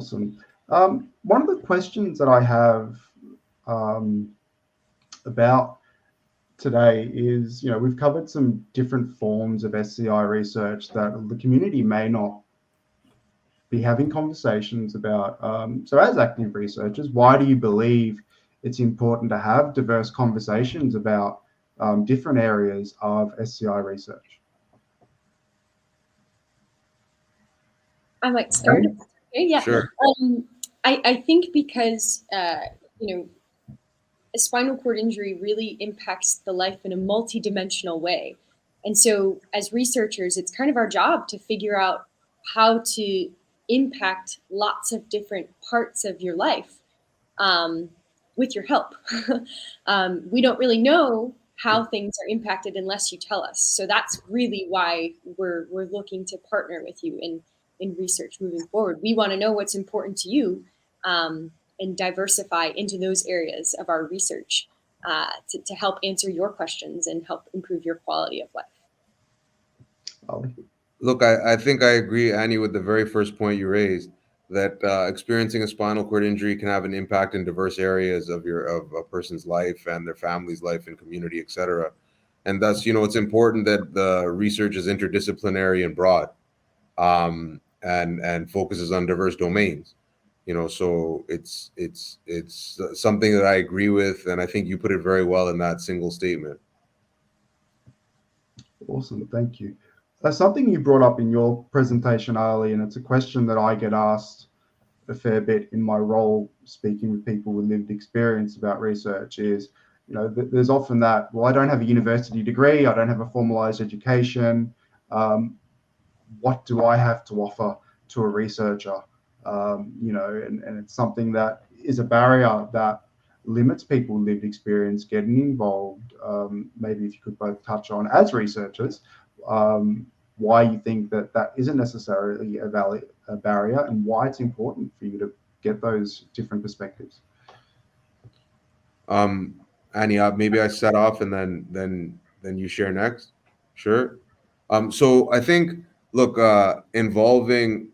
Awesome. One of the questions that I have about today is, we've covered some different forms of SCI research that the community may not be having conversations about. So as active researchers, why do you believe it's important to have diverse conversations about different areas of SCI research? I might start. Okay, yeah. Sure. I think because, a spinal cord injury really impacts the life in a multidimensional way. And so as researchers, it's kind of our job to figure out how to impact lots of different parts of your life with your help. We don't really know how things are impacted unless you tell us. So that's really why we're looking to partner with you in research moving forward. We want to know what's important to you and diversify into those areas of our research to help answer your questions and help improve your quality of life. Look, I think I agree, Annie, with the very first point you raised, that experiencing a spinal cord injury can have an impact in diverse areas of a person's life and their family's life and community, et cetera. And thus, it's important that the research is interdisciplinary and broad, and focuses on diverse domains. So it's something that I agree with, and I think you put it very well in that single statement. Awesome, thank you. Something you brought up in your presentation early, and it's a question that I get asked a fair bit in my role speaking with people with lived experience about research is, there's often that, well, I don't have a university degree, I don't have a formalized education. What do I have to offer to a researcher? And it's something that is a barrier that limits people with lived experience getting involved. Maybe if you could both touch on, as researchers, why you think that isn't necessarily a barrier, and why it's important for you to get those different perspectives. Annie, maybe I set off and then you share next. Sure. So I think, look, involving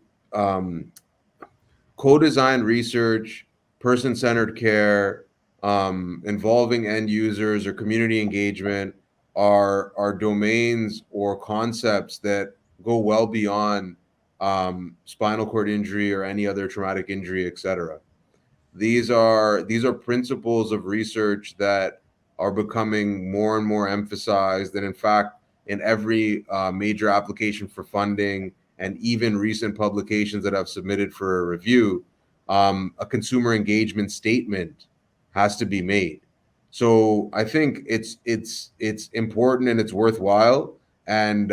co-design research, person-centered care, involving end users or community engagement are domains or concepts that go well beyond spinal cord injury or any other traumatic injury, et cetera. These are principles of research that are becoming more and more emphasized, and in fact, in every major application for funding and even recent publications that I've submitted for a review, a consumer engagement statement has to be made. So I think it's important and it's worthwhile, and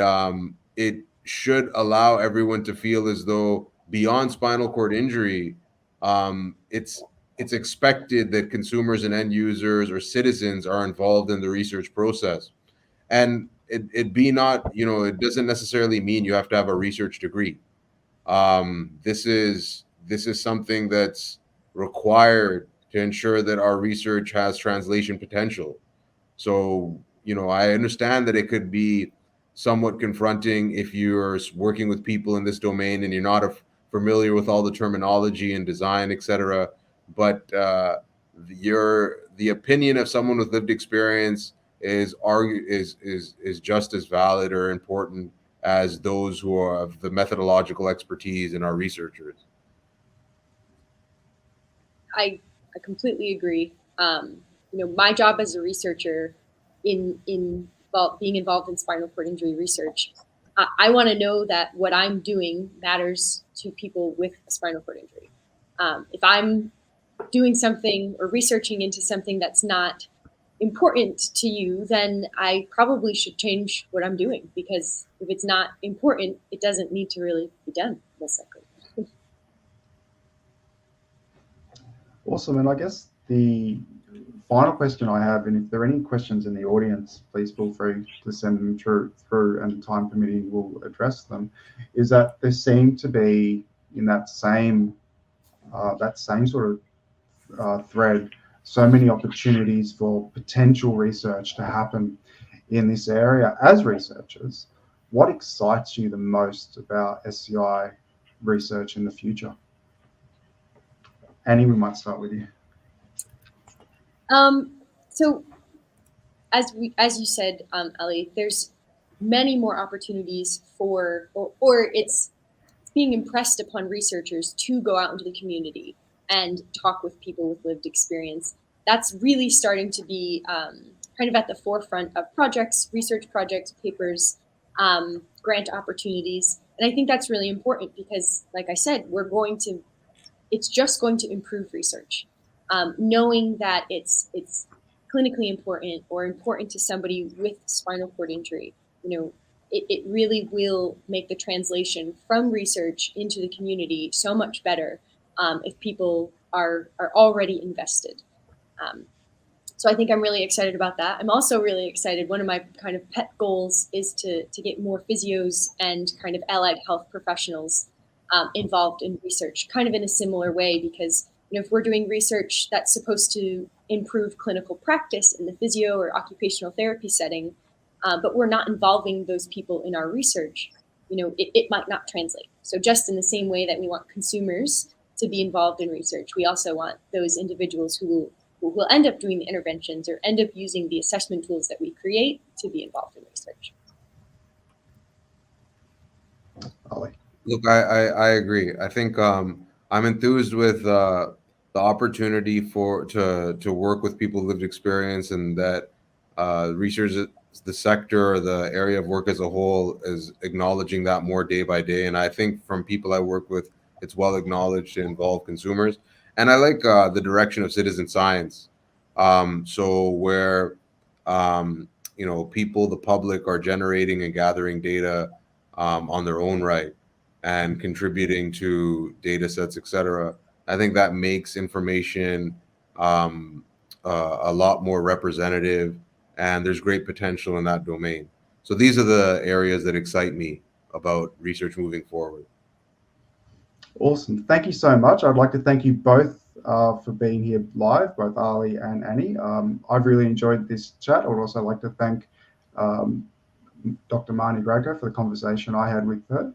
it should allow everyone to feel as though beyond spinal cord injury, it's expected that consumers and end users or citizens are involved in the research process. And it doesn't necessarily mean you have to have a research degree. This is something that's required to ensure that our research has translation potential. So, I understand that it could be somewhat confronting if you're working with people in this domain and you're not familiar with all the terminology and design, et cetera. But the opinion of someone with lived experience is just as valid or important as those who have the methodological expertise in our researchers. I completely agree. My job as a researcher in being involved in spinal cord injury research, I want to know that what I'm doing matters to people with a spinal cord injury. If I'm doing something or researching into something that's not important to you, then I probably should change what I'm doing, because if it's not important, it doesn't need to really be done, most likely. Awesome. And I guess the final question I have, and if there are any questions in the audience, please feel free to send them through, and time permitting, we'll address them, is that there seem to be in that same sort of thread so many opportunities for potential research to happen in this area. As researchers, what excites you the most about SCI research in the future? Annie, we might start with you. So as you said, Ali, there's many more opportunities or it's being impressed upon researchers to go out into the community and talk with people with lived experience. That's really starting to be kind of at the forefront of projects, research projects, papers, grant opportunities. And I think that's really important because, like I said, it's just going to improve research. Knowing that it's clinically important or important to somebody with spinal cord injury, it really will make the translation from research into the community so much better if people are already invested. Um, so I think I'm really excited about that. I'm also really excited. One of my kind of pet goals is to get more physios and kind of allied health professionals involved in research, kind of in a similar way, because if we're doing research that's supposed to improve clinical practice in the physio or occupational therapy setting, but we're not involving those people in our research, it might not translate. So just in the same way that we want consumers to be involved in research, we also want those individuals who will end up doing the interventions or end up using the assessment tools that we create to be involved in research. Ali. Look, I agree. I think I'm enthused with the opportunity to work with people with lived experience, and that research, the sector or the area of work as a whole, is acknowledging that more day by day. And I think from people I work with, it's well acknowledged to involve consumers. And I like the direction of citizen science. So where people, the public, are generating and gathering data on their own right and contributing to data sets, et cetera. I think that makes information a lot more representative, and there's great potential in that domain. So these are the areas that excite me about research moving forward. Awesome. Thank you so much. I'd like to thank you both for being here live, both Ali and Annie. I've really enjoyed this chat. I would also like to thank Dr. Marnie Greco for the conversation I had with her.